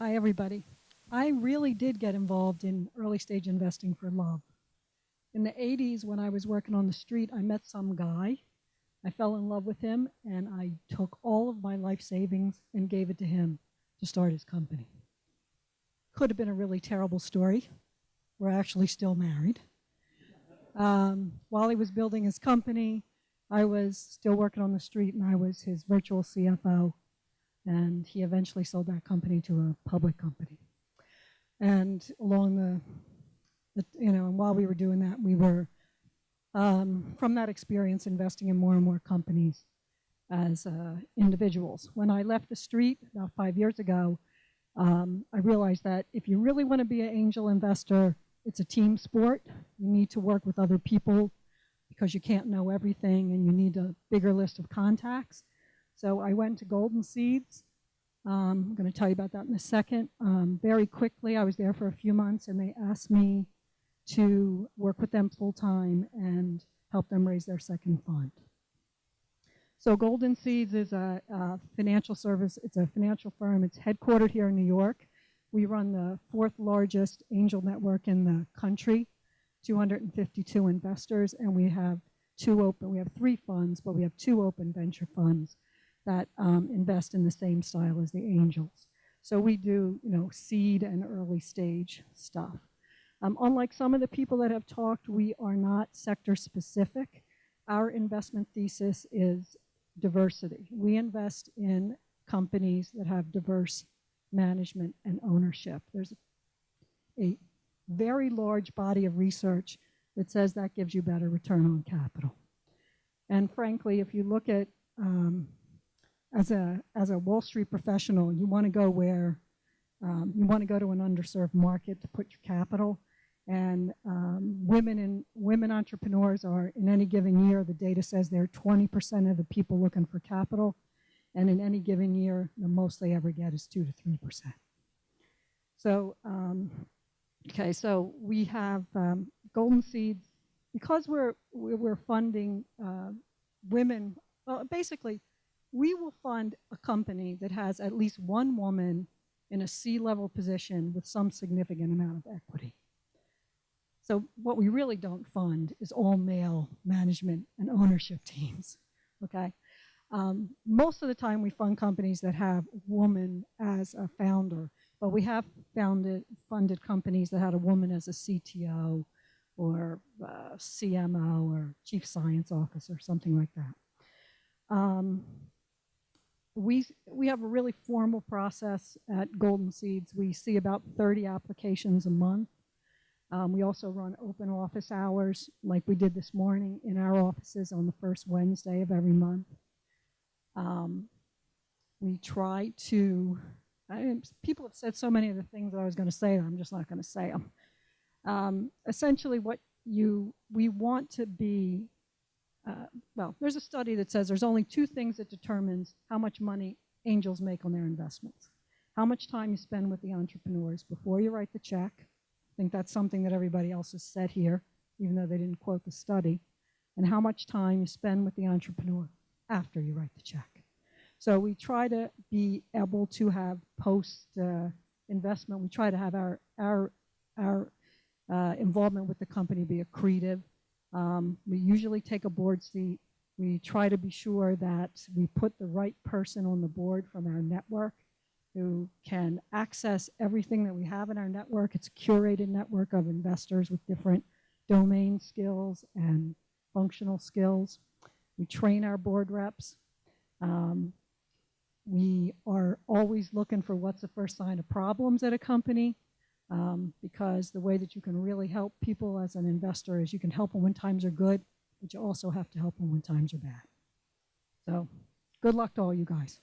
Hi, everybody. I really did get involved in early stage investing for love. In the 80s, when I was working on the street, I met some guy. I fell in love with him, and I took all of my life savings and gave it to him to start his company. Could have been a really terrible story. We're actually still married. While he was building his company, I was still working on the street, and I was his virtual CFO. And he eventually sold that company to a public company. And along and while we were doing that, we were, from that experience, investing in more and more companies as individuals. When I left the street about 5 years ago, I realized that if you really want to be an angel investor, it's a team sport. You need to work with other people because you can't know everything, and you need a bigger list of contacts. So I went to Golden Seeds. I'm going to tell you about that in a second. Very quickly, I was there for a few months, and they asked me to work with them full-time and help them raise their second fund. So Golden Seeds is a financial service. It's a financial firm. It's headquartered here in New York. We run the 4th largest angel network in the country, 252 investors, and we have 3 funds, but we have 2 open venture funds that invest in the same style as the angels. So we do, seed and early stage stuff. Unlike some of the people that have talked, we are not sector specific. Our investment thesis is diversity. We invest in companies that have diverse management and ownership. There's a very large body of research that says that gives you better return on capital. And frankly, if you look at as a Wall Street professional, you want to go where you want to go to an underserved market to put your capital. And women entrepreneurs are, in any given year, the data says they're 20% of the people looking for capital, and in any given year, the most they ever get is 2 to 3%. So, so we have Golden Seeds because we're funding women. Well, basically, we will fund a company that has at least one woman in a C-level position with some significant amount of equity. So what we really don't fund is all male management and ownership teams, okay? Most of the time we fund companies that have woman as a founder, but we have funded companies that had a woman as a CTO or CMO or chief science officer, something like that. We have a really formal process at Golden Seeds. We see about 30 applications a month. We also run open office hours like we did this morning in our offices on the first Wednesday of every month. We try to, people have said so many of the things that I was going to say that I'm just not going to say them. Essentially we want to be, well, there's a study that says there's only 2 things that determines how much money angels make on their investments. How much time you spend with the entrepreneurs before you write the check. I think that's something that everybody else has said here, even though they didn't quote the study. And how much time you spend with the entrepreneur after you write the check. So we try to be able to have post-investment. We try to have our involvement with the company be accretive. We usually take a board seat. We try to be sure that we put the right person on the board from our network who can access everything that we have in our network. It's a curated network of investors with different domain skills and functional skills. We train our board reps. We are always looking for what's the first sign of problems at a company. Because the way that you can really help people as an investor is you can help them when times are good, but you also have to help them when times are bad. So good luck to all you guys.